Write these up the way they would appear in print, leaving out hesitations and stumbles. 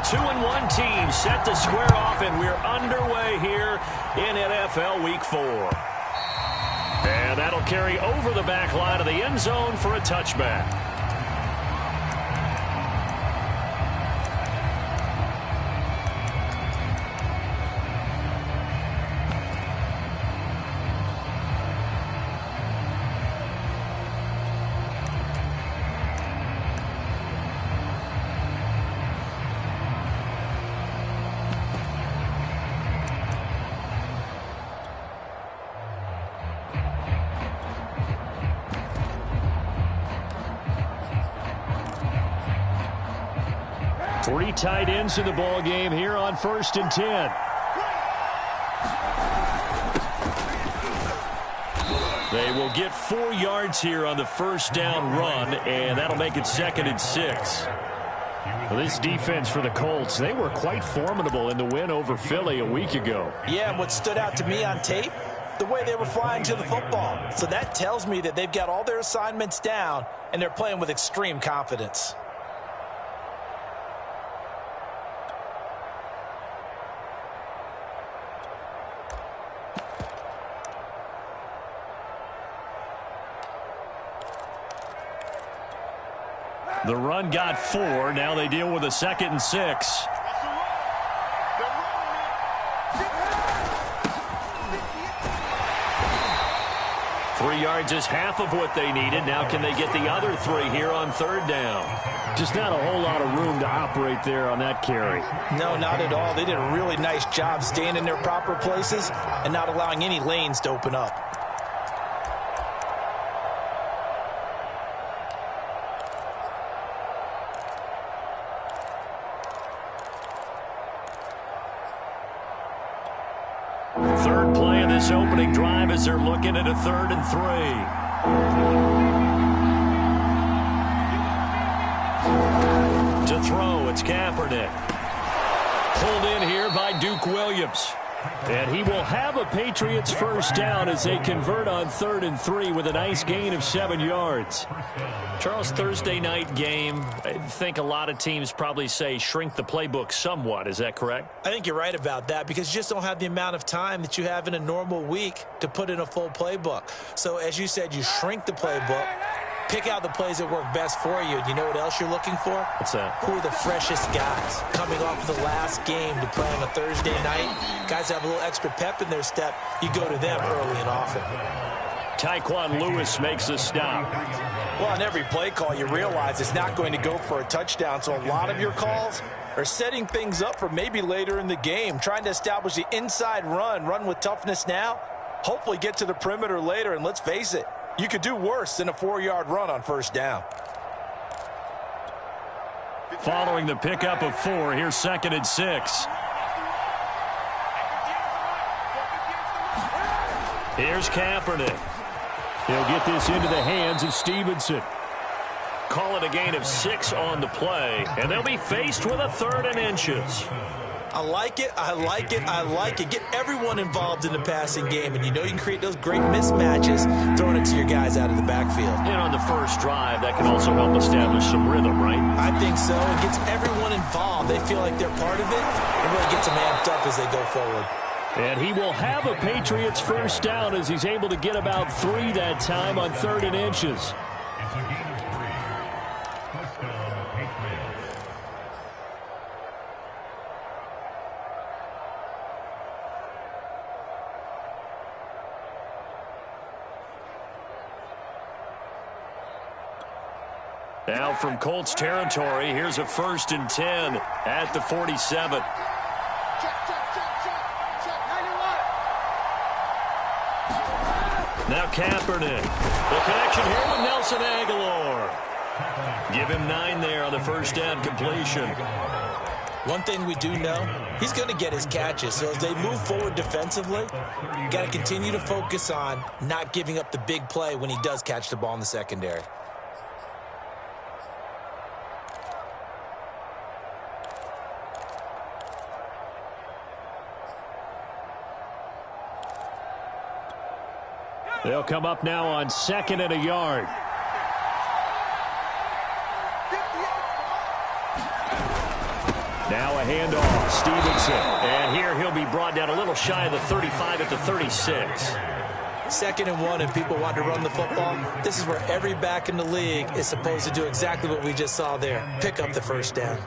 2-1 team set to square off, and we're underway here in NFL Week 4. And that'll carry over the back line of the end zone for a touchback. Three tight ends in the ball game here on 1st and 10. They will get 4 yards here on the first down run, and that'll make it 2nd and 6. Well, this defense for the Colts, they were quite formidable in the win over Philly a week ago. Yeah, and what stood out to me on tape, the way they were flying to the football. So that tells me that they've got all their assignments down, and they're playing with extreme confidence. The run got 4. Now they deal with a 2nd and 6. Three yards is half of what they needed. Now can they get the other 3 here on 3rd down? Just not a whole lot of room to operate there on that carry. No, not at all. They did a really nice job staying in their proper places and not allowing any lanes to open up. Third play of this opening drive as they're looking at a 3rd and 3. To throw, it's Kaepernick. Pulled in here by Duke Williams. And he will have a Patriots first down as they convert on 3rd and 3 with a nice gain of 7 yards. Charles, Thursday night game, I think a lot of teams probably say shrink the playbook somewhat. Is that correct? I think you're right about that because you just don't have the amount of time that you have in a normal week to put in a full playbook. So as you said, you shrink the playbook, pick out the plays that work best for you. You know what else you're looking for? What's that? Who are the freshest guys coming off the last game to play on a Thursday night? Guys have a little extra pep in their step. You go to them early and often. Tyquan Lewis makes a stop. Well, on every play call, you realize it's not going to go for a touchdown. So a lot of your calls are setting things up for maybe later in the game, trying to establish the inside run with toughness now, hopefully get to the perimeter later. And let's face it, you could do worse than a 4-yard run on first down. Following the pickup of 4, here's 2nd and 6. Here's Kaepernick. He'll get this into the hands of Stevenson. Call it a gain of 6 on the play, and they'll be faced with a 3rd and inches. I like it, I like it, I like it. Get everyone involved in the passing game, and you know you can create those great mismatches throwing it to your guys out of the backfield. And on the first drive, that can also help establish some rhythm, right? I think so. It gets everyone involved. They feel like they're part of it. It really gets them amped up as they go forward. And he will have a Patriots first down as he's able to get about 3 that time on 3rd and inches. Now from Colts territory, here's a 1st and 10 at the 47. Now Kaepernick. The connection here with Nelson Aguilar. Give him 9 there on the first down completion. One thing we do know, he's going to get his catches. So as they move forward defensively, got to continue to focus on not giving up the big play when he does catch the ball in the secondary. They'll come up now on 2nd and a yard. Now a handoff, Stevenson. And here he'll be brought down a little shy of the 35 at the 36. 2nd and 1, and people want to run the football. This is where every back in the league is supposed to do exactly what we just saw there. Pick up the first down.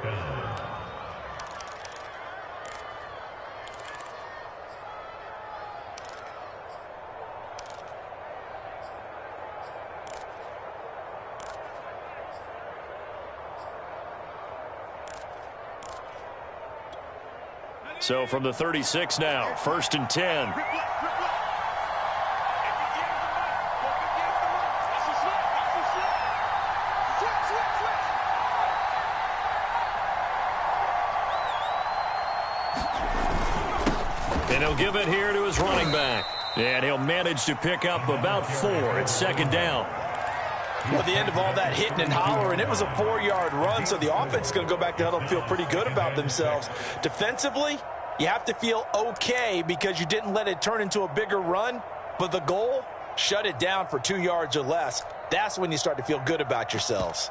So from the 36 now, 1st and 10. And he'll give it here to his running back. And he'll manage to pick up about 4. It's 2nd down. Well, the end of all that hitting and hollering, it was a 4-yard run, so the offense is going to go back to huddle and feel pretty good about themselves. Defensively, you have to feel okay because you didn't let it turn into a bigger run, but the goal, shut it down for 2 yards or less. That's when you start to feel good about yourselves.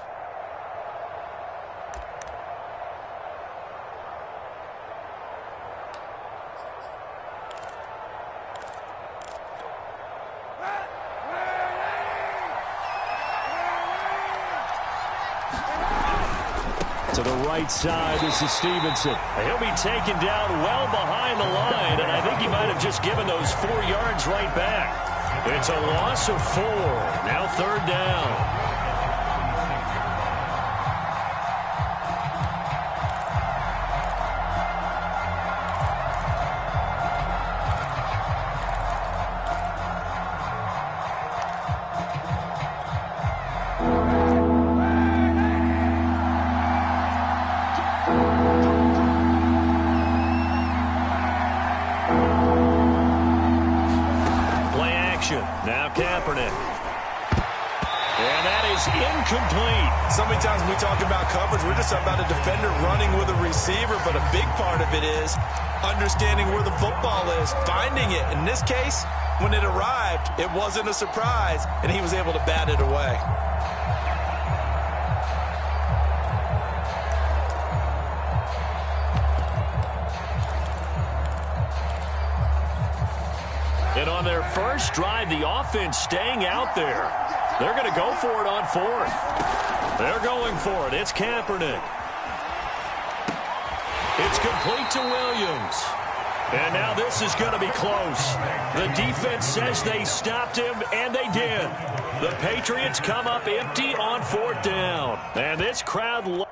To the right side, this is Stevenson. He'll be taken down well behind the line, and I think he might have just given those 4 yards right back. It's a loss of 4. Now 3rd down. Now Kaepernick. And that is incomplete. So many times when we talk about coverage, we're just about a defender running with a receiver, but a big part of it is understanding where the football is, finding it. In this case, when it arrived, it wasn't a surprise, and he was able to bat it away. And on their first drive, the offense staying out there. They're going to go for it on 4th. They're going for it. It's Kaepernick. It's complete to Williams. And now this is going to be close. The defense says they stopped him, and they did. The Patriots come up empty on 4th down. And this crowd...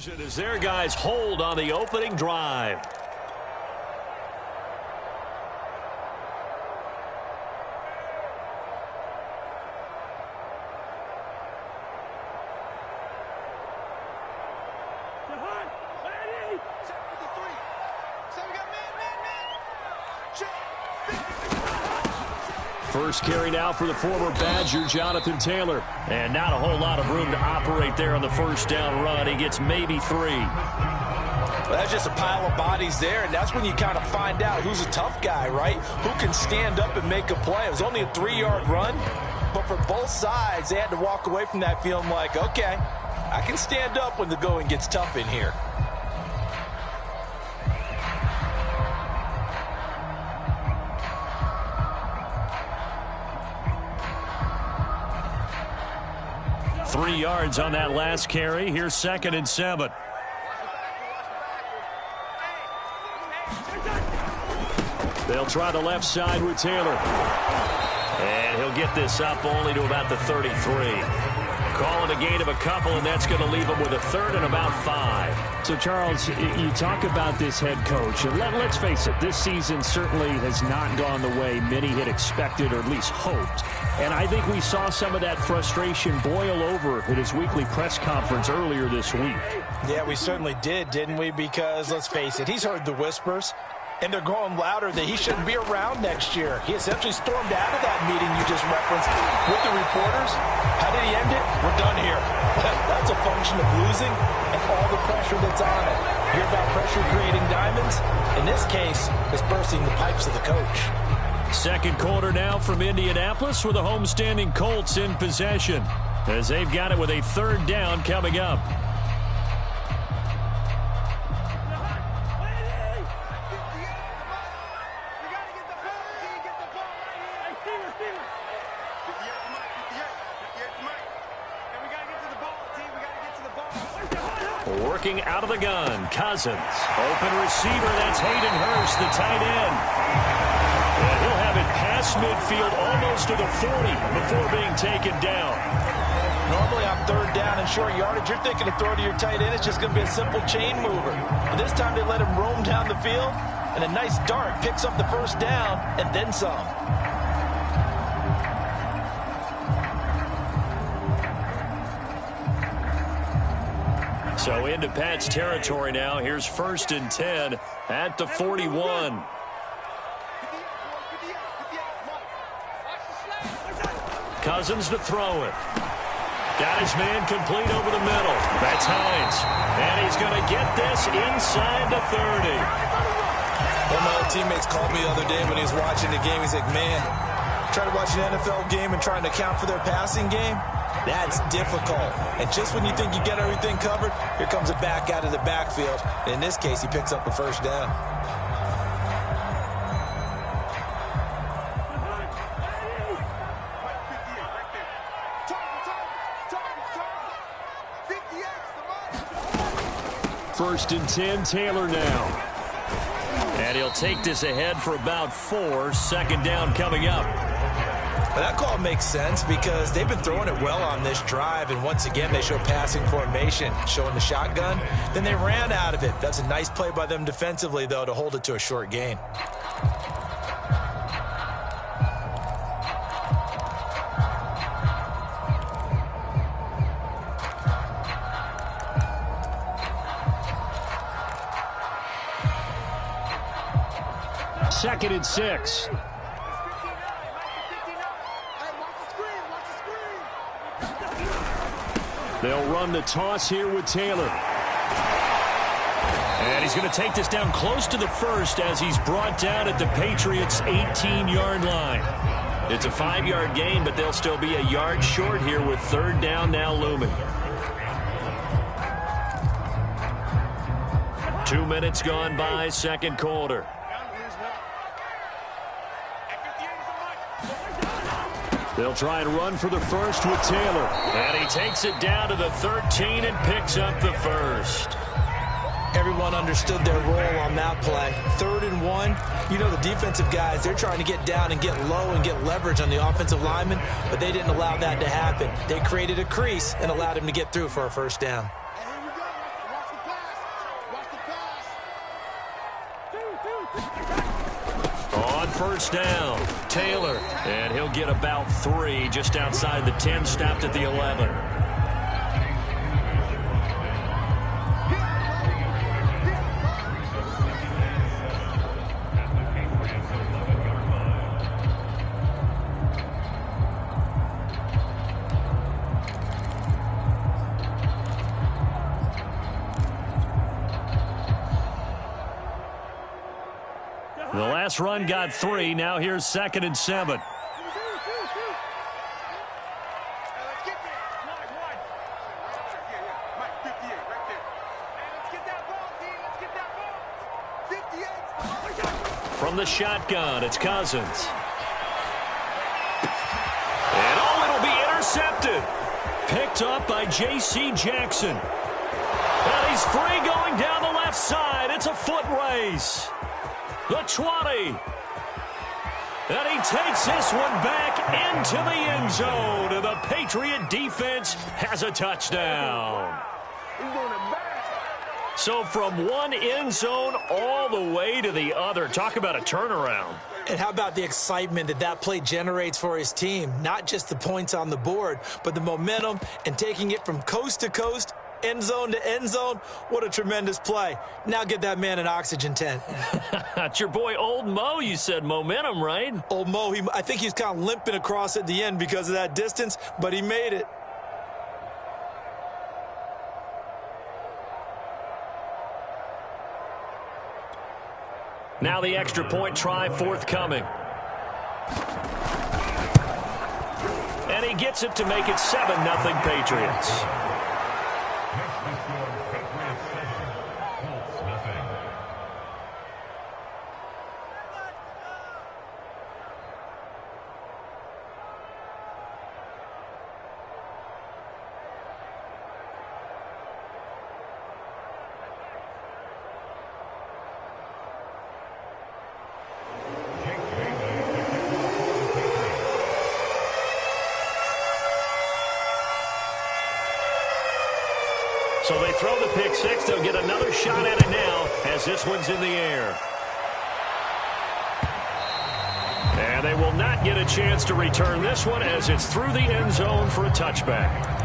it as their guys hold on the opening drive. First carry now for the former Badger, Jonathan Taylor. And not a whole lot of room to operate there on the first down run. He gets maybe 3. Well, that's just a pile of bodies there, and that's when you kind of find out who's a tough guy, right? Who can stand up and make a play. It was only a 3-yard run, but for both sides, they had to walk away from that feeling like, okay, I can stand up when the going gets tough in here. Three yards on that last carry. Here's 2nd and 7. They'll try the left side with Taylor. And he'll get this up only to about the 33. Calling a gain of a couple, and that's going to leave him with a 3rd and about 5. So, Charles, you talk about this head coach. And let's face it, this season certainly has not gone the way many had expected or at least hoped. And I think we saw some of that frustration boil over at his weekly press conference earlier this week. Yeah, we certainly did, didn't we? Because, let's face it, he's heard the whispers. And they're growing louder that he shouldn't be around next year. He essentially stormed out of that meeting you just referenced with the reporters. How did he end it? We're done here. That's a function of losing and all the pressure that's on it. Hear about pressure creating diamonds? In this case, it's bursting the pipes of the coach. Second quarter now from Indianapolis with the homestanding Colts in possession, as they've got it with a third down coming up. Working out of the gun, Cousins. Open receiver, that's Hayden Hurst, the tight end. And he'll have it past midfield almost to the 40 before being taken down. Normally on third down and short yardage, you're thinking to throw to your tight end. It's just going to be a simple chain mover. But this time they let him roam down the field, and a nice dart picks up the first down and then some. So into Pat's territory now. Here's 1st and 10 at the 41. Cousins to throw it. Got his man complete over the middle. That's Hines. And he's going to get this inside the 30. One of my old teammates called me the other day when he was watching the game. He's like, man, trying to watch an NFL game and trying to account for their passing game? That's difficult. And just when you think you get everything covered, here comes a back out of the backfield. And in this case, he picks up a first down. First and 10, Taylor now. And he'll take this ahead for about 4. Second down coming up. Well, that call makes sense because they've been throwing it well on this drive, and once again they show passing formation, showing the shotgun. Then they ran out of it. That's a nice play by them defensively, though, to hold it to a short gain. Second and 6. They'll run the toss here with Taylor. And he's going to take this down close to the first as he's brought down at the Patriots' 18-yard line. It's a 5-yard gain, but they'll still be a yard short here with third down now looming. 2 minutes gone by, second quarter. They'll try and run for the first with Taylor. And he takes it down to the 13 and picks up the first. Everyone understood their role on that play. 3rd and 1. You know the defensive guys, they're trying to get down and get low and get leverage on the offensive lineman, but they didn't allow that to happen. They created a crease and allowed him to get through for a first down. On first down, Taylor. And he'll get about 3 just outside the 10, stopped at the 11. The last run got 3. Now here's 2nd and 7. From the shotgun, it's Cousins. And it'll be intercepted. Picked up by J.C. Jackson. And he's free going down the left side. It's a foot race. The 20. And he takes this one back into the end zone. And the Patriot defense has a touchdown. So from one end zone all the way to the other. Talk about a turnaround. And how about the excitement that that play generates for his team? Not just the points on the board, but the momentum and taking it from coast to coast end zone to end zone. What a tremendous play. Now get that man an oxygen tent. It's your boy Old Mo, you said. Momentum, right? Old Mo, I think he's kind of limping across at the end because of that distance, but he made it. Now the extra point try forthcoming. And he gets it to make it 7-0 Patriots. So they throw the pick six. They'll get another shot at it now as this one's in the air. And they will not get a chance to return this one as it's through the end zone for a touchback.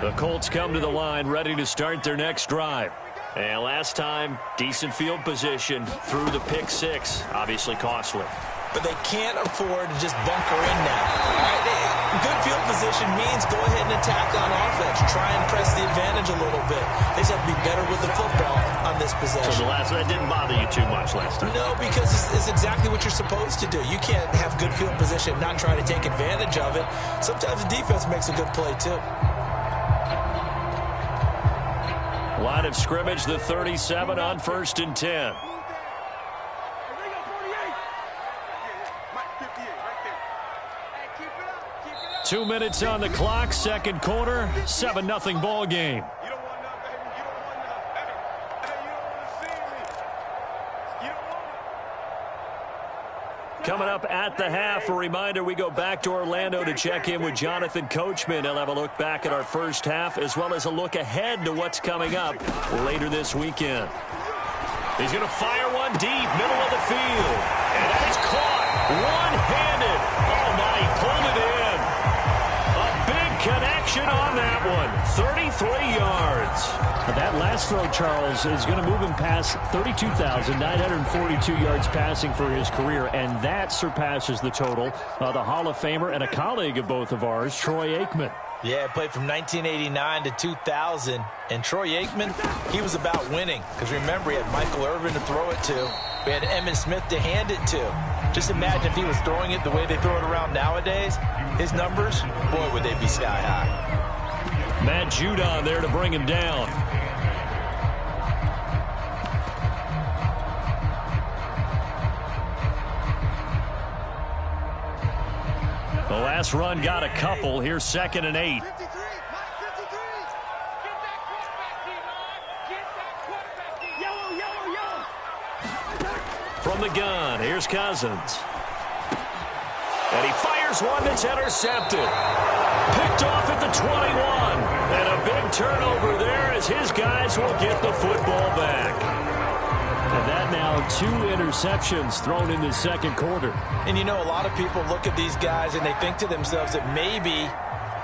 The Colts come to the line ready to start their next drive. And last time, decent field position through the pick six. Obviously costly. But they can't afford to just bunker in now. All right? Good field position means go ahead and attack on offense. Try and press the advantage a little bit. They just have to be better with the football on this possession. So that didn't bother you too much last time? No, because it's exactly what you're supposed to do. You can't have good field position and not try to take advantage of it. Sometimes the defense makes a good play, too. Line of scrimmage, the 37 on 1st and 10. Two minutes on the clock, second quarter, 7-0 ball game. Coming up at the half, a reminder, we go back to Orlando to check in with Jonathan Coachman. He'll have a look back at our first half as well as a look ahead to what's coming up later this weekend. He's going to fire one deep, middle of the field. And that is caught one-handed. Oh, my, he pulled it in. A big connection on that one. 33 yards. That last throw, Charles, is going to move him past 32,942 yards passing for his career, and that surpasses the total of the Hall of Famer and a colleague of both of ours, Troy Aikman. Yeah, played from 1989 to 2000, and Troy Aikman, he was about winning. Because remember, he had Michael Irvin to throw it to. We had Emmitt Smith to hand it to. Just imagine if he was throwing it the way they throw it around nowadays. His numbers, boy, would they be sky high. Matt Judon there to bring him down. The last run got a couple. Here's 2nd and 8. From the gun, here's Cousins. And he fires one that's intercepted. Picked off at the 21. And a big turnover there as his guys will get the football back. And that now 2 interceptions thrown in the second quarter. And you know, a lot of people look at these guys and they think to themselves that maybe,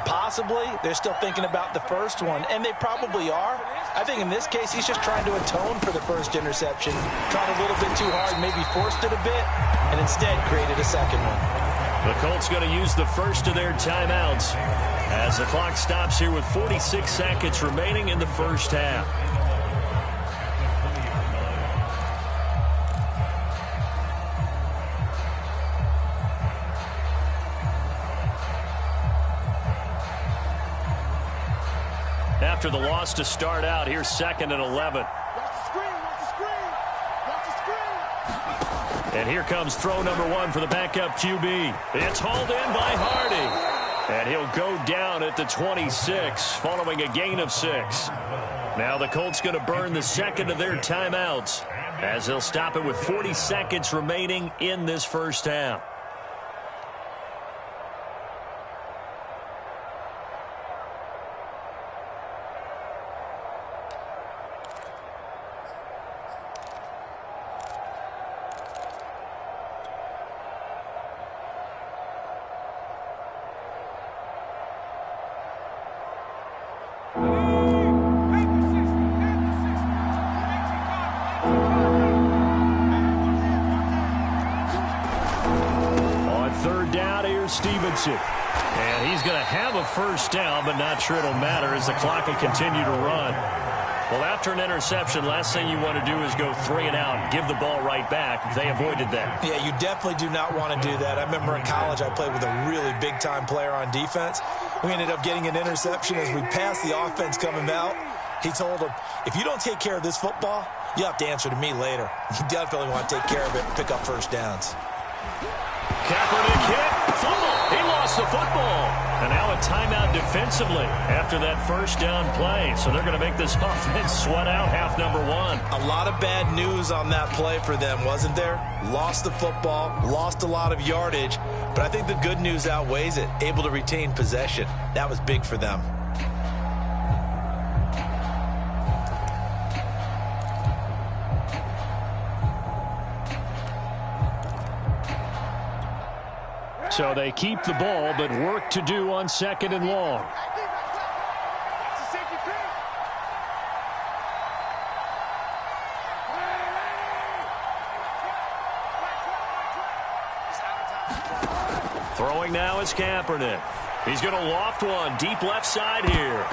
possibly, they're still thinking about the first one. And they probably are. I think in this case, he's just trying to atone for the first interception. Tried a little bit too hard, maybe forced it a bit, and instead created a second one. The Colts going to use the first of their timeouts as the clock stops here with 46 seconds remaining in the first half. After the loss to start out, here's 2nd and 11. And here comes throw number 1 for the backup QB. It's hauled in by Hardy. And he'll go down at the 26 following a gain of 6. Now the Colts going to burn the second of their timeouts as they'll stop it with 40 seconds remaining in this first half. completes it. And he's going to have a first down, but not sure it'll matter as the clock will continue to run. Well, after an interception, last thing you want to do is go 3 and out and give the ball right back. They avoided that. Yeah, you definitely do not want to do that. I remember in college I played with a really big-time player on defense. We ended up getting an interception as we passed the offense coming out. He told him, if you don't take care of this football, you have to answer to me later. You definitely want to take care of it and pick up first downs. Kaepernick hit. Fumble. He lost the football. And now a timeout defensively after that first down play. So they're going to make this offense sweat out half number 1. A lot of bad news on that play for them, wasn't there? Lost the football, lost a lot of yardage, but I think the good news outweighs it. Able to retain possession. That was big for them. So they keep the ball, but work to do on 2nd and long. Throwing now is Kaepernick. He's going to loft one deep left side here.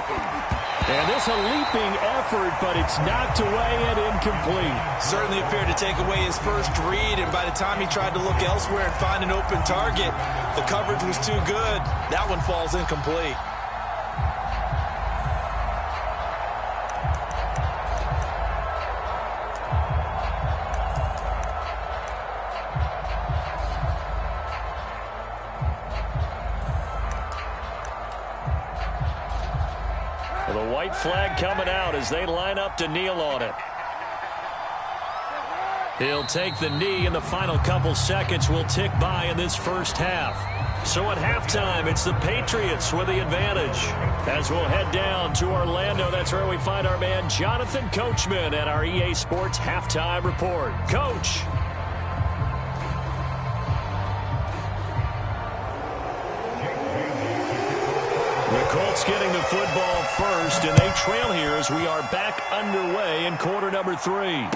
And this a leaping effort, but it's knocked away and incomplete. Certainly appeared to take away his first read, and by the time he tried to look elsewhere and find an open target, the coverage was too good. That one falls incomplete. The white flag coming out as they line up to kneel on it. He'll take the knee, and the final couple seconds will tick by in this first half. So at halftime, it's the Patriots with the advantage. As we'll head down to Orlando, that's where we find our man Jonathan Coachman at our EA Sports Halftime Report. Coach. The Colts getting the football first, and they trail here as we are back underway in quarter number 3.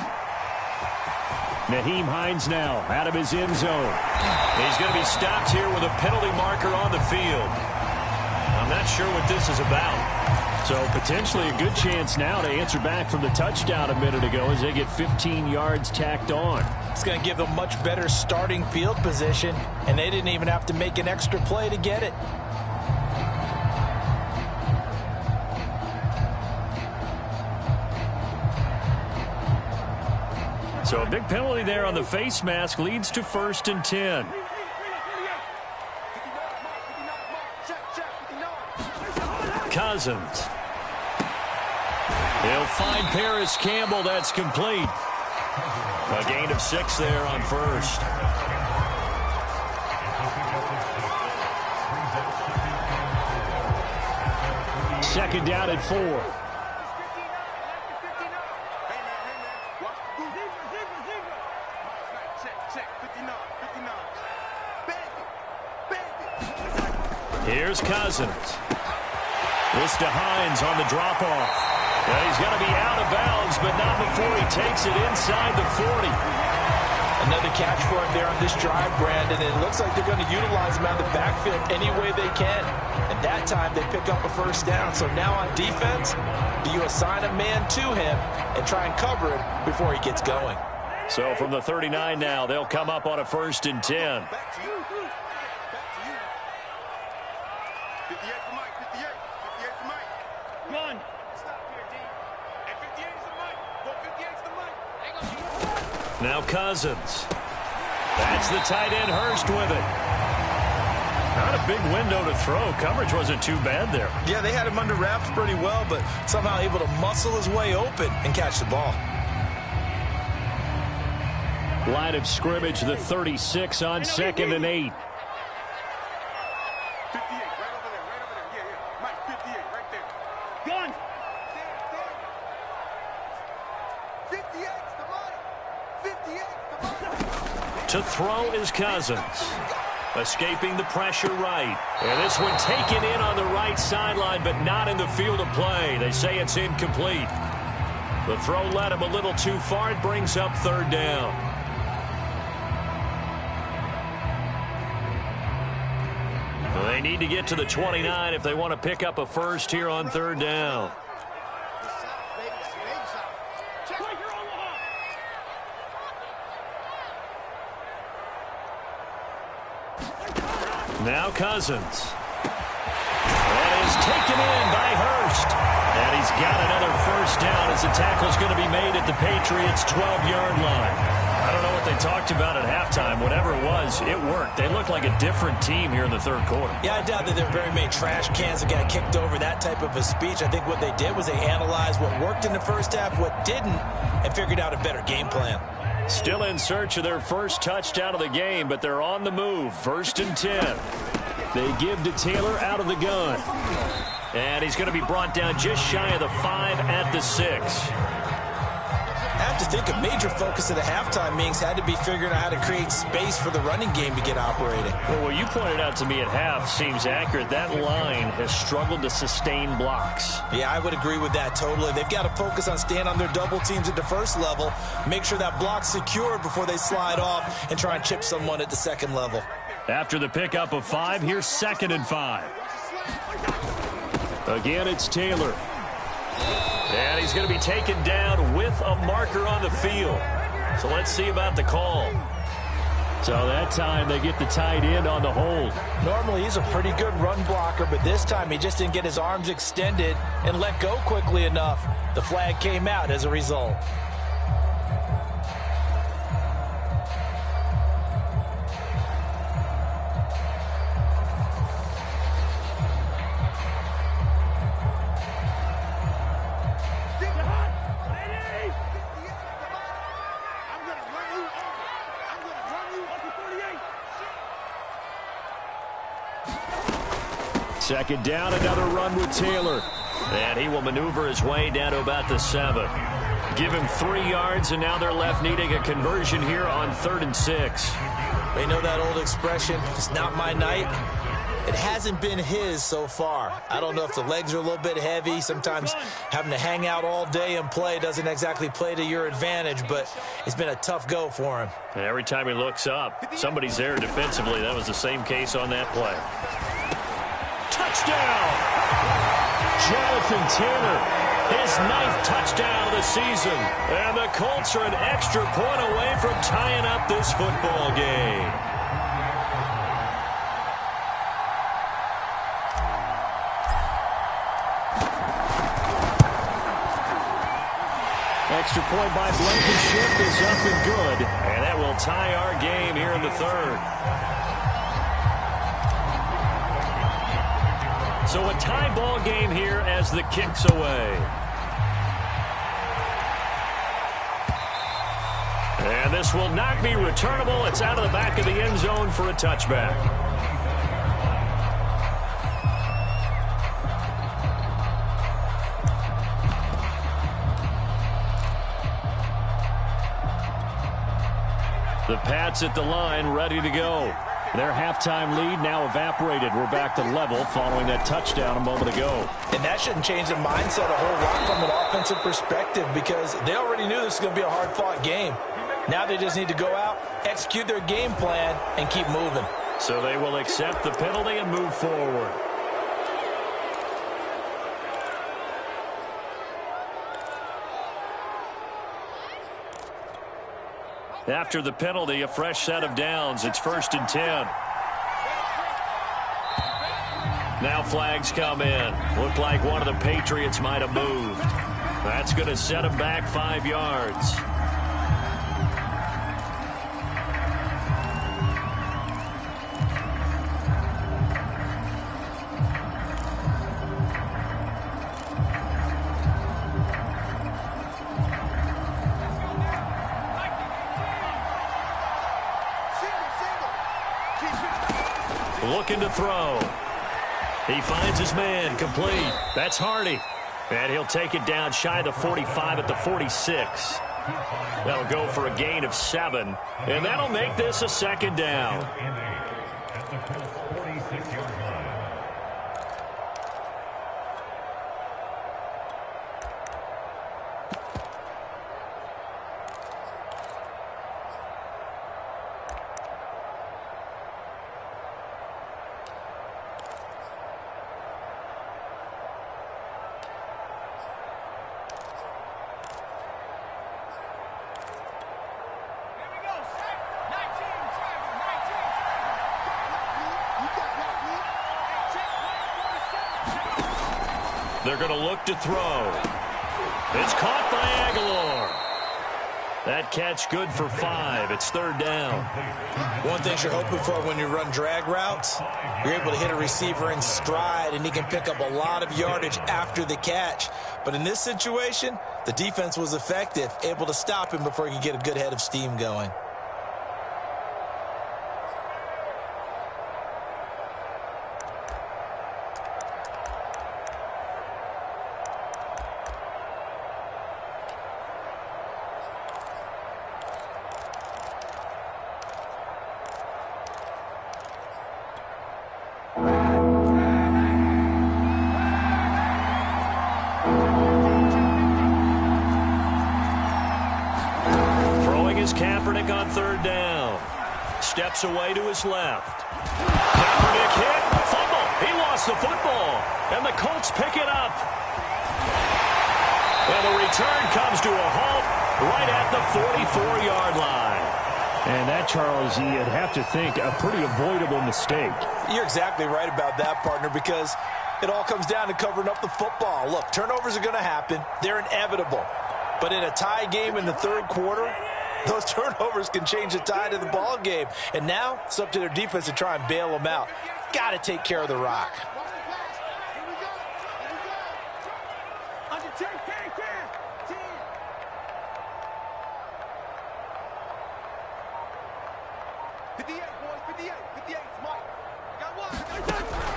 Nyheim Hines now out of his end zone. He's going to be stopped here with a penalty marker on the field. I'm not sure what this is about. So potentially a good chance now to answer back from the touchdown a minute ago as they get 15 yards tacked on. It's going to give them much better starting field position, and they didn't even have to make an extra play to get it. So a big penalty there on the face mask leads to 1st and 10. Cousins. He'll find Paris Campbell. That's complete. A gain of 6 there on 1st. Second down at 4. Here's Cousins. This to Hines on the drop-off. And he's got to be out of bounds, but not before he takes it inside the 40. Another catch for him there on this drive, Brandon. It looks like they're going to utilize him out of the backfield any way they can. And that time they pick up a first down. So now on defense, do you assign a man to him and try and cover him before he gets going? So from the 39 now, they'll come up on a 1st and 10. Now Cousins. That's the tight end Hurst with it. Not a big window to throw. Coverage wasn't too bad there. Yeah, they had him under wraps pretty well, but somehow able to muscle his way open and catch the ball. Line of scrimmage, the 36 on 2nd and 8. 58, right over there, right over there. Yeah. Mike, 58, right there. Gun! 58's the money. 58's the money. To throw is Cousins. Escaping the pressure right. And this one taken in on the right sideline, but not in the field of play. They say it's incomplete. The throw led him a little too far. It brings up 3rd down. They need to get to the 29 if they want to pick up a first here on third down. Now Cousins. That is taken in by Hurst. And he's got another first down as the tackle's going to be made at the Patriots' 12-yard line. I don't know what they talked about at halftime. Whatever it was, it worked. They looked like a different team here in the third quarter. Yeah, I doubt that there were very many trash cans that got kicked over, that type of a speech. I think what they did was they analyzed what worked in the first half, what didn't, and figured out a better game plan. Still in search of their first touchdown of the game, but they're on the move. 1st and 10. They give to Taylor out of the gun. And he's going to be brought down just shy of the 5 at the 6. I have to think a major focus of the halftime meetings had to be figuring out how to create space for the running game to get operating. Well, what you pointed out to me at half seems accurate. That line has struggled to sustain blocks. Yeah, I would agree with that totally. They've got to focus on staying on their double teams at the first level, make sure that block's secured before they slide off and try and chip someone at the second level. After the pickup of 5, here's 2nd and 5. Again, it's Taylor. And he's going to be taken down with a marker on the field. So let's see about the call. So that time they get the tight end on the hold. Normally he's a pretty good run blocker, but this time he just didn't get his arms extended and let go quickly enough. The flag came out as a result. Second down, another run with Taylor. And he will maneuver his way down to about the 7. Give him 3 yards, and now they're left needing a conversion here on 3rd and 6. They know that old expression, it's not my night. It hasn't been his so far. I don't know if the legs are a little bit heavy. Sometimes having to hang out all day and play doesn't exactly play to your advantage, but it's been a tough go for him. And every time he looks up, somebody's there defensively. That was the same case on that play. Touchdown! Jonathan Taylor, his 9th touchdown of the season. And the Colts are an extra point away from tying up this football game. Extra point by Blankenship is up and good. And that will tie our game here in the 3rd. So a tie ball game here as the kick's away. And this will not be returnable. It's out of the back of the end zone for a touchback. The Pats at the line, ready to go. Their halftime lead now evaporated. We're back to level following that touchdown a moment ago. And that shouldn't change the mindset a whole lot from an offensive perspective because they already knew this was going to be a hard-fought game. Now they just need to go out, execute their game plan, and keep moving. So they will accept the penalty and move forward. After the penalty, a fresh set of downs. It's 1st and 10. Now flags come in. Looked like one of the Patriots might have moved. That's going to set him back 5 yards. Looking to throw. He finds his man, complete. That's Hardy. And he'll take it down shy of the 45 at the 46. That'll go for a gain of 7. And that'll make this a 2nd down. They're going to look to throw. It's caught by Aguilar. That catch good for 5. It's 3rd down. One thing you're hoping for when you run drag routes, you're able to hit a receiver in stride, and he can pick up a lot of yardage after the catch. But in this situation, the defense was effective, able to stop him before he could get a good head of steam going. On 3rd down. Steps away to his left. Kaepernick hit. Fumble. He lost the football. And the Colts pick it up. And the return comes to a halt right at the 44-yard line. And that, Charles, you'd have to think a pretty avoidable mistake. You're exactly right about that, partner, because it all comes down to covering up the football. Look, turnovers are going to happen. They're inevitable. But in a tie game in the 3rd quarter, those turnovers can change the tide of the ball game. And now it's up to their defense to try and bail them out. Got to take care of the rock.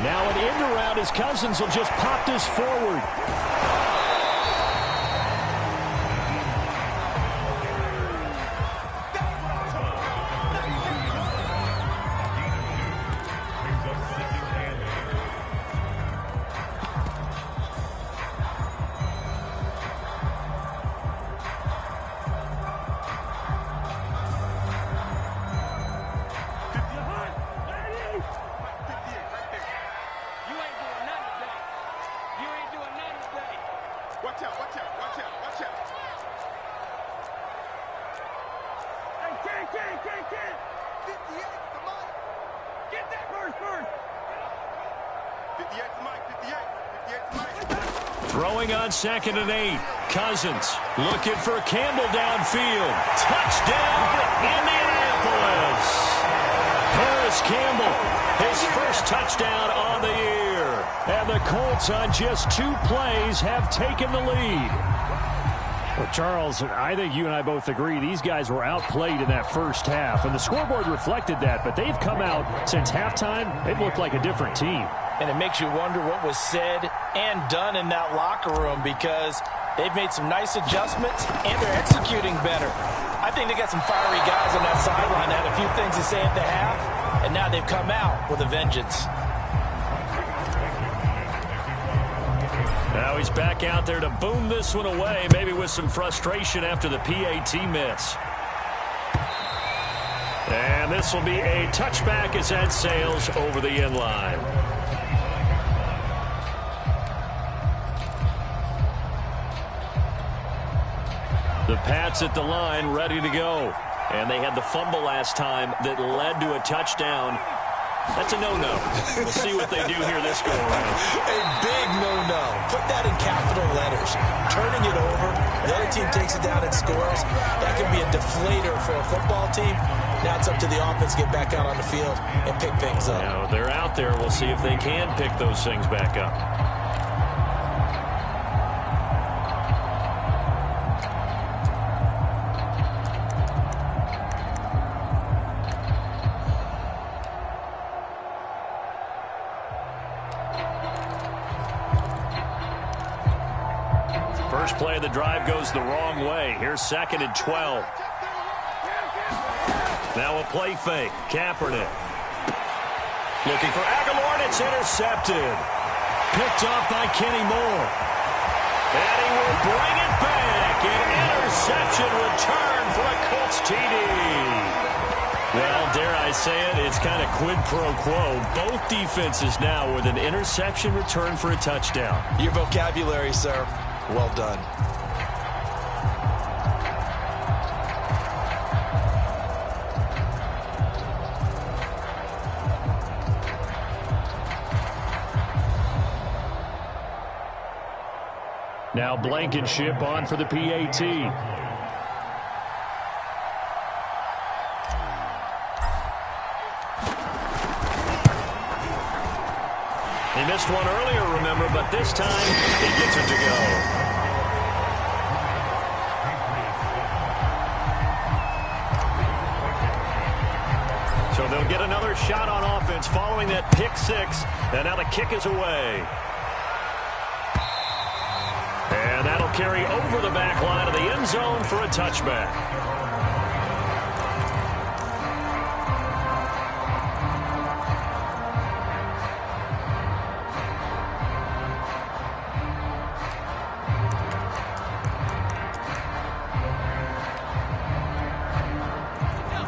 Now an end around as Cousins will just pop this forward. Throwing on 2nd and 8. Cousins looking for Campbell downfield. Touchdown, Indianapolis. Paris Campbell, his first touchdown on the year. And the Colts on just 2 plays have taken the lead. Well, Charles, I think you and I both agree these guys were outplayed in that first half. And the scoreboard reflected that, but they've come out since halftime. They've looked like a different team. And it makes you wonder what was said and done in that locker room, because they've made some nice adjustments and they're executing better. I think they got some fiery guys on that sideline that had a few things to say at the half, and now they've come out with a vengeance. Now he's back out there to boom this one away, maybe with some frustration after the PAT miss. And this will be a touchback as that sails over the end line. The Pats at the line ready to go. And they had the fumble last time that led to a touchdown. That's a no-no. We'll see what they do here this go-around. A big no-no. Put that in capital letters. Turning it over, the other team takes it down and scores. That can be a deflator for a football team. Now it's up to the offense to get back out on the field and pick things up. Now they're out there. We'll see if they can pick those things back up. First play of the drive goes the wrong way. Here's 2nd and 12. Now a play fake. Kaepernick. Looking for Aguilar, and it's intercepted. Picked off by Kenny Moore. And he will bring it back. An interception return for a Colts TD. Well, dare I say it, it's kind of quid pro quo. Both defenses now with an interception return for a touchdown. Your vocabulary, sir. Well done. Now Blankenship on for the PAT. He missed one earlier, remember, but this time he gets it to go. So they'll get another shot on offense following that pick six, and now the kick is away. And that'll carry over the back line of the end zone for a touchback.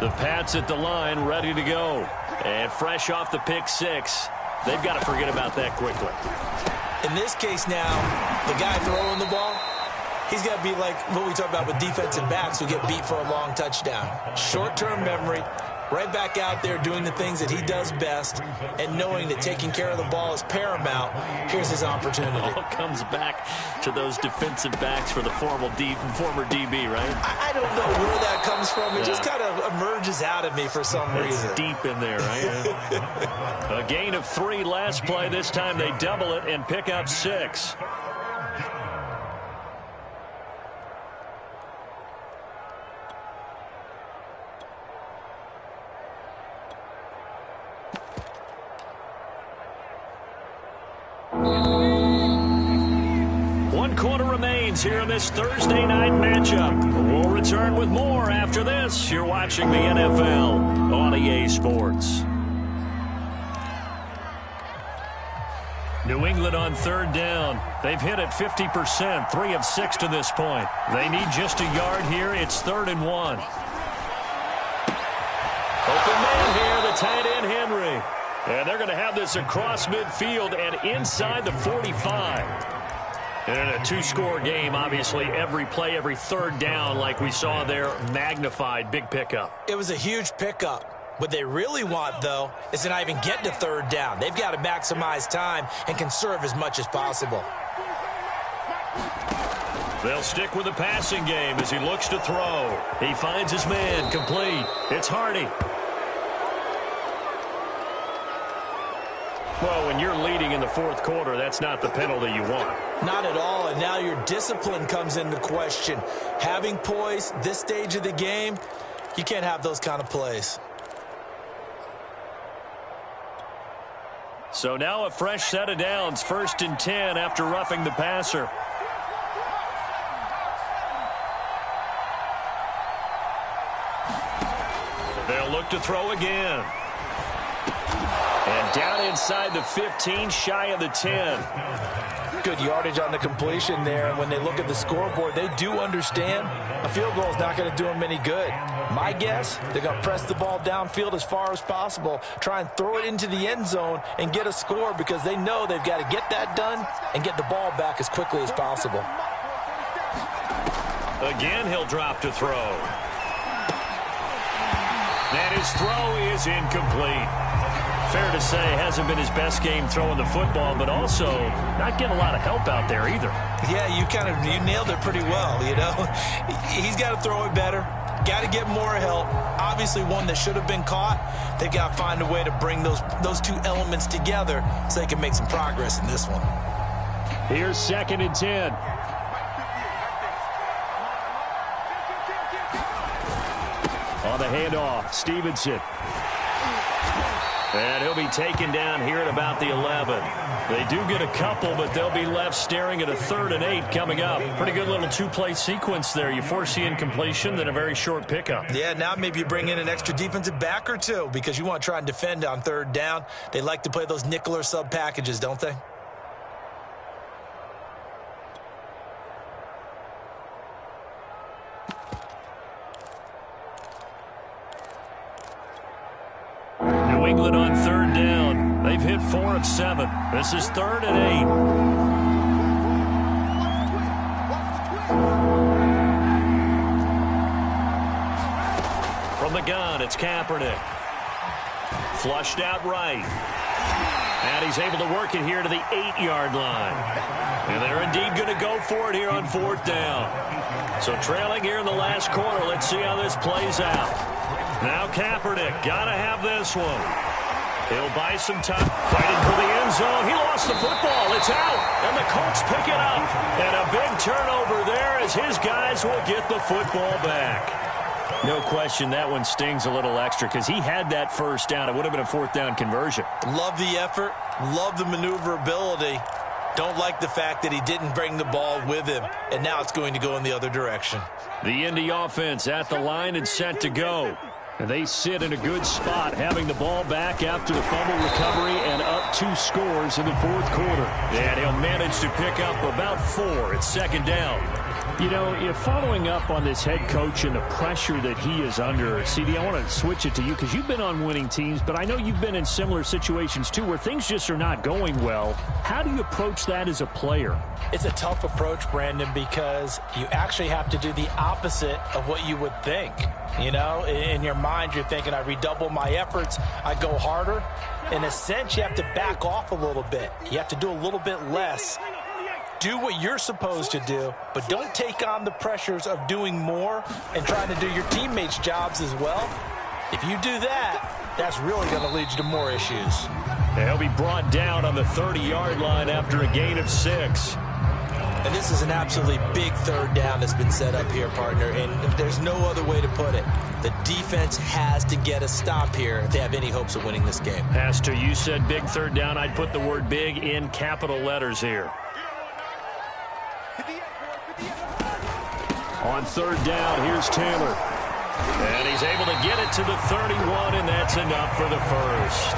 The Pats at the line, ready to go. And fresh off the pick six, they've got to forget about that quickly. In this case now, the guy throwing the ball, he's got to be like what we talk about with defensive backs who get beat for a long touchdown. Short-term memory, right back out there doing the things that he does best, and knowing that taking care of the ball is paramount. Here's his opportunity. It all comes back to those defensive backs for the former DB, right? I don't know where that comes from. It just kind of emerges out of me for some reason. It's deep in there, right? A gain of 3 last play. This time they double it and pick up 6. Quarter remains here in this Thursday night matchup. We'll return with more after this. You're watching the NFL on EA Sports. New England on 3rd down. They've hit it 50%, 3 of 6 to this point. They need just a yard here. It's 3rd and 1. Open man here, the tight end Henry. And they're going to have this across midfield and inside the 45. And in a 2-score game, obviously, every play, every 3rd down, like we saw there, magnified, big pickup. It was a huge pickup. What they really want, though, is to not even get to 3rd down. They've got to maximize time and conserve as much as possible. They'll stick with the passing game as he looks to throw. He finds his man, complete. It's Hardy. Well, when you're leading in the 4th quarter, that's not the penalty you want. Not at all, and now your discipline comes into question. Having poise this stage of the game, you can't have those kind of plays. So now a fresh set of downs, 1st and 10 after roughing the passer. They'll look to throw again. And down inside the 15, shy of the 10. Good yardage on the completion there. And when they look at the scoreboard, they do understand a field goal is not going to do them any good. My guess, they're going to press the ball downfield as far as possible, try and throw it into the end zone and get a score because they know they've got to get that done and get the ball back as quickly as possible. Again, he'll drop to throw. And his throw is incomplete. Fair to say, hasn't been his best game throwing the football, but also not getting a lot of help out there either. Yeah, you nailed it pretty well, you know. He's got to throw it better, got to get more help. Obviously one that should have been caught. They've got to find a way to bring those two elements together so they can make some progress in this one. Here's 2nd and 10. On the handoff, Stevenson. And he'll be taken down here at about the 11. They do get a couple, but they'll be left staring at a 3rd and 8 coming up. Pretty good little 2-play sequence there. You force the incompletion, then a very short pickup. Yeah, now maybe you bring in an extra defensive back or two because you want to try and defend on 3rd down. They like to play those nickel or sub packages, don't they? New England on 3rd down. They've hit 4 of 7. This is 3rd and 8. From the gun, it's Kaepernick. Flushed out right. And he's able to work it here to the 8-yard line. And they're indeed going to go for it here on 4th down. So trailing here in the last quarter. Let's see how this plays out. Now Kaepernick, got to have this one. He'll buy some time, fighting for the end zone. He lost the football. It's out, and the Colts pick it up. And a big turnover there as his guys will get the football back. No question that one stings a little extra because he had that first down. It would have been a 4th down conversion. Love the effort. Love the maneuverability. Don't like the fact that he didn't bring the ball with him, and now it's going to go in the other direction. The Indy offense at the line and set to go. And they sit in a good spot, having the ball back after the fumble recovery and up 2 scores in the 4th quarter. And he'll manage to pick up about 4 at 2nd down. You know, following up on this head coach and the pressure that he is under, CD, I want to switch it to you because you've been on winning teams, but I know you've been in similar situations too where things just are not going well. How do you approach that as a player? It's a tough approach, Brandon, because you actually have to do the opposite of what you would think. You know, in your mind, you're thinking, I redouble my efforts, I go harder. In a sense, you have to back off a little bit. You have to do a little bit less. Do what you're supposed to do, but don't take on the pressures of doing more and trying to do your teammates' jobs as well. If you do that, that's really going to lead you to more issues. He'll be brought down on the 30-yard line after a gain of 6. And this is an absolutely big 3rd down that's been set up here, partner, and there's no other way to put it. The defense has to get a stop here if they have any hopes of winning this game. Pastor, you said big 3rd down. I'd put the word big in capital letters here. On 3rd down, here's Taylor. And he's able to get it to the 31, and that's enough for the first.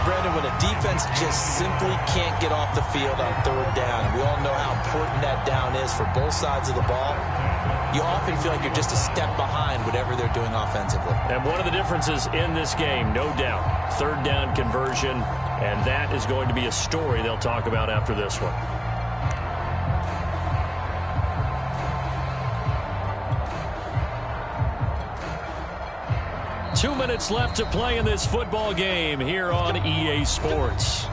Brandon, when a defense just simply can't get off the field on 3rd down, and we all know how important that down is for both sides of the ball, you often feel like you're just a step behind whatever they're doing offensively. And one of the differences in this game, no doubt, 3rd down conversion, and that is going to be a story they'll talk about after this one. Two minutes left to play in this football game here on EA Sports.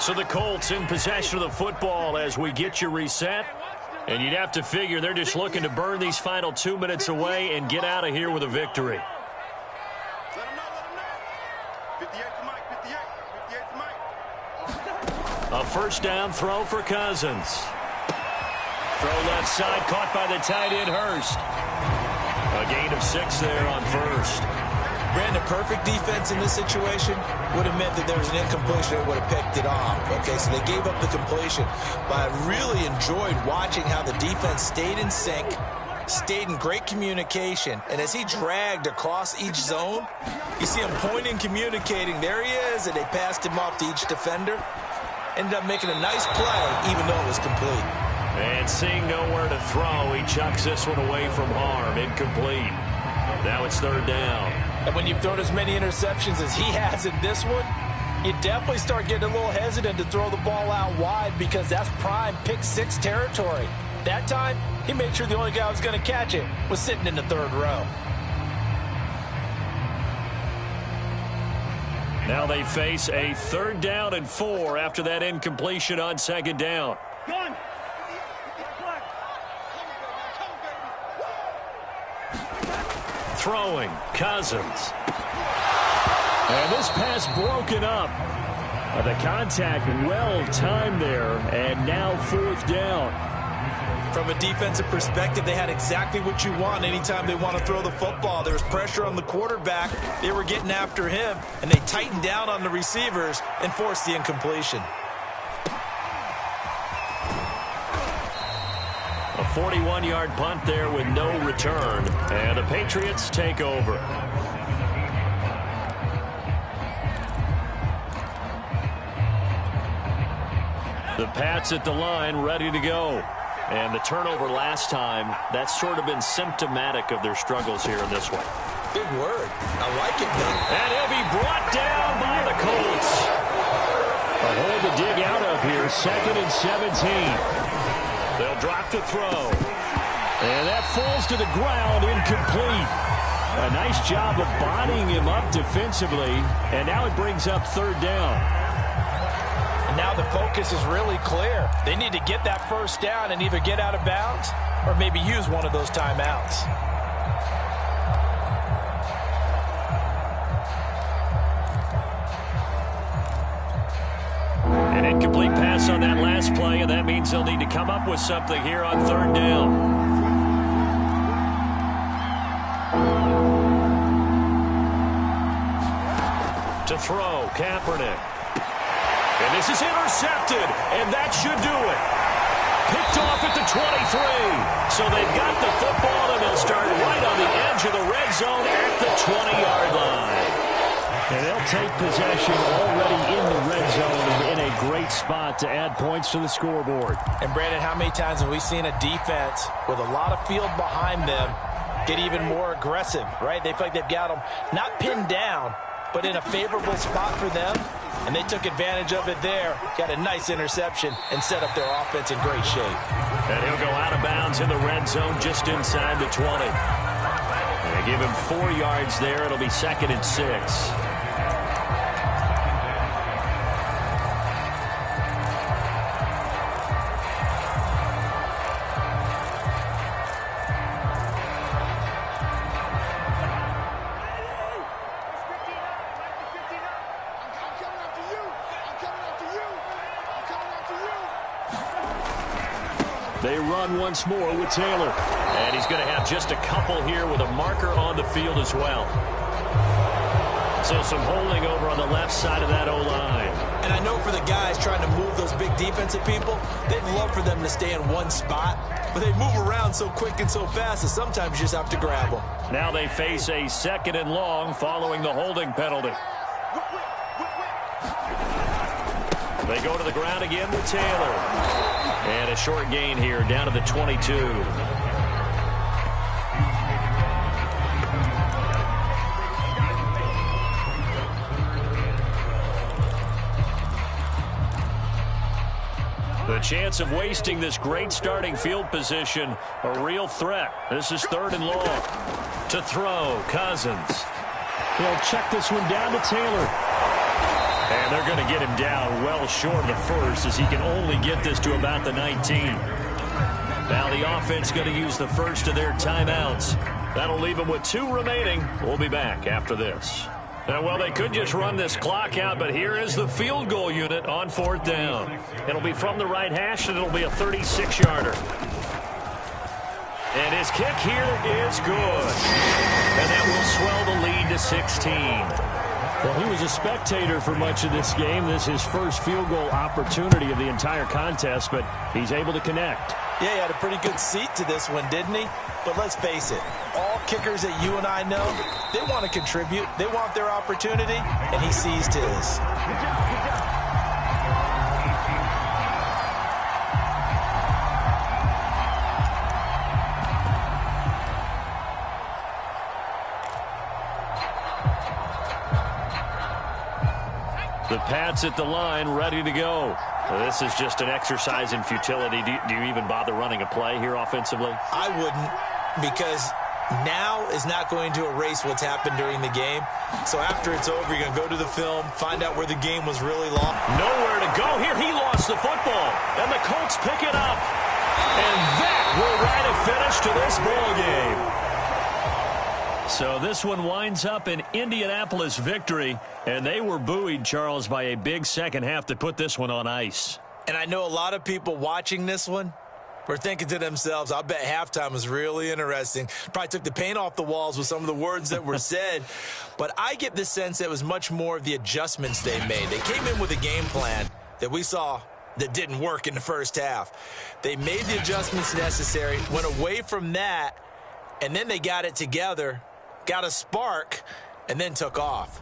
So the Colts in possession of the football as we get you reset. And you'd have to figure they're just looking to burn these final 2 minutes away and get out of here with a victory. Let him know. 58 to Mike, 58 to Mike. A first down throw for Cousins. Throw left side, caught by the tight end Hurst. A gain of 6 there on first. Brandon, perfect defense in this situation would have meant that there was an incompletion that would have picked it off. Okay, so they gave up the completion. But I really enjoyed watching how the defense stayed in sync, stayed in great communication. And as he dragged across each zone, you see him pointing, communicating. There he is, and they passed him off to each defender. Ended up making a nice play, even though it was complete. And seeing nowhere to throw, he chucks this one away from harm. Incomplete. Now it's 3rd down. And when you've thrown as many interceptions as he has in this one, you definitely start getting a little hesitant to throw the ball out wide because that's prime pick 6 territory. That time, he made sure the only guy who was going to catch it was sitting in the 3rd row. Now they face a 3rd down and 4 after that incompletion on 2nd down. Gun. Throwing, Cousins. And this pass broken up. The contact well timed there, and now 4th down. From a defensive perspective, they had exactly what you want anytime they want to throw the football. There was pressure on the quarterback. They were getting after him, and they tightened down on the receivers and forced the incompletion. A 41-yard punt there with no return, and the Patriots take over. The Pats at the line, ready to go. And the turnover last time, that's sort of been symptomatic of their struggles here in this one. Big word. I like it, man. And he'll be brought down by the Colts. A hole to dig out of here, 2nd and 17. They'll drop to throw. And that falls to the ground, incomplete. A nice job of bodying him up defensively, and now it brings up 3rd down. And now the focus is really clear. They need to get that 1st down and either get out of bounds or maybe use one of those timeouts. An incomplete pass on that last play, and that means they'll need to come up with something here on 3rd down. To throw, Kaepernick. And this is intercepted, and that should do it. Picked off at the 23. So they've got the football, and they'll start right on the edge of the red zone at the 20-yard line. And they'll take possession already in the red zone and in a great spot to add points to the scoreboard. And, Brandon, how many times have we seen a defense with a lot of field behind them get even more aggressive, right? They feel like they've got them not pinned down, but in a favorable spot for them, and they took advantage of it there. Got a nice interception and set up their offense in great shape. And he'll go out of bounds in the red zone just inside the 20. They give him 4 yards there. It'll be 2nd and 6. They run once more with Taylor. And he's going to have just a couple here with a marker on the field as well. So some holding over on the left side of that O-line. And I know for the guys trying to move those big defensive people, they'd love for them to stay in one spot. But they move around so quick and so fast that sometimes you just have to grab them. Now they face a 2nd and long following the holding penalty. They go to the ground again with Taylor. And a short gain here down to the 22. The chance of wasting this great starting field position, a real threat. This is 3rd and long. To throw, Cousins. He'll check this one down to Taylor. And they're going to get him down well short of the 1st as he can only get this to about the 19. Now the offense going to use the 1st of their timeouts. That'll leave them with 2 remaining. We'll be back after this. Now, well, they could just run this clock out, but here is the field goal unit on 4th down. It'll be from the right hash, and it'll be a 36-yarder. And his kick here is good. And that will swell the lead to 16. Well, he was a spectator for much of this game. This is his first field goal opportunity of the entire contest, but he's able to connect. Yeah, he had a pretty good seat to this one, didn't he? But let's face it, all kickers that you and I know, they want to contribute. They want their opportunity, and he seized his. Good job, good job. The Pats at the line, ready to go. This is just an exercise in futility. Do you even bother running a play here offensively? I wouldn't, because now is not going to erase what's happened during the game. So after it's over, you're going to go to the film, find out where the game was really long. Nowhere to go here. He lost the football, and the Colts pick it up. And that will write a finish to this ball game. So this one winds up an Indianapolis victory, and they were buoyed, Charles, by a big second half to put this one on ice. And I know a lot of people watching this one were thinking to themselves, I bet halftime was really interesting. Probably took the paint off the walls with some of the words that were said. But I get the sense that it was much more of the adjustments they made. They came in with a game plan that we saw that didn't work in the first half. They made the adjustments necessary, went away from that, and then they got it together, got a spark, and then took off.